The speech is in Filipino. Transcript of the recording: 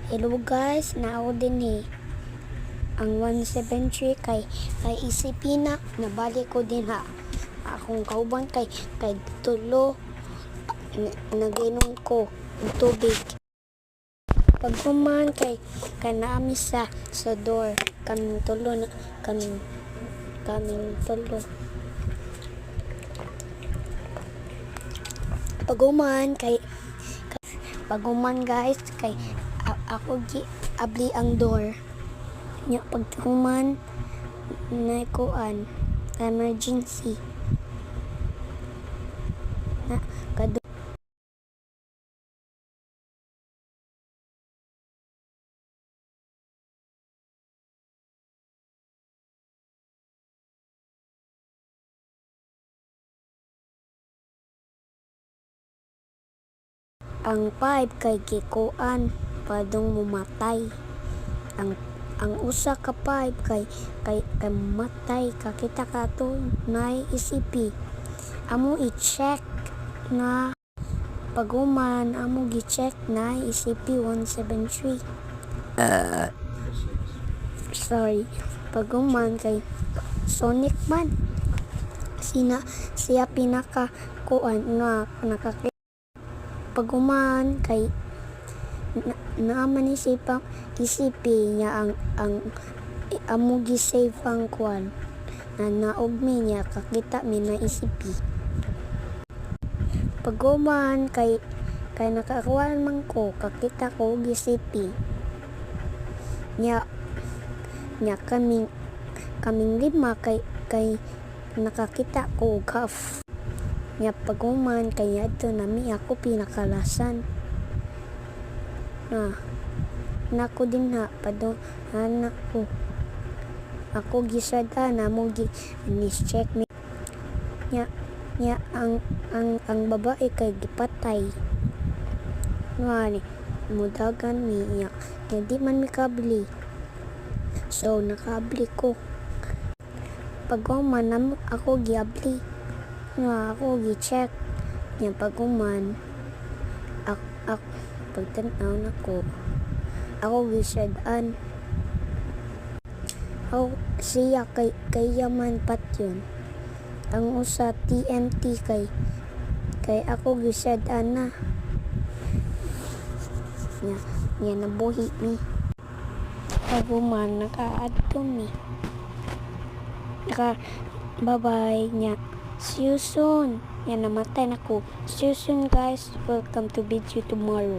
Hello guys, nao din ang 173 kay isipin na nabalik ko din akong kauban kay tulo naginom ko ng tubig. Pag human kay naami sa door kaming tulo pag human guys kay ako abli ang door nya pag human na kuan emergency na kadu ang pipe kay gikuan padung mumatay ang usa ka pipe kay matay kakita ka to nay isipi amo i-check na paguman amo gi-check na isipi 173 sorry paguman kay Sonic man siya pinaka kuan na paguman kay naaman isipi niya ang amo gi-save ang kuan na naugmi niya kakita mi na isipi paguman kay nakakuan man ko kakita ko gisipi niya kaming lima kay nakakita ko kaf niya paguman kay adto nami ako pinakalasan nako din padong anak ko ako gisada na mo ni-check niya ang babae kay gipatay ngani mudagan niya di man mi kabli so nakabli ko paguman ako giabli ako gi-check niya paguman pagtanaw na ko ako gisadan siya kay yaman pat yun ang usa TNT kay ako gisadan na niya nabuhi mi paguman nakaadto mi bye niya see you soon yan namatay na ko see you soon guys welcome to video tomorrow.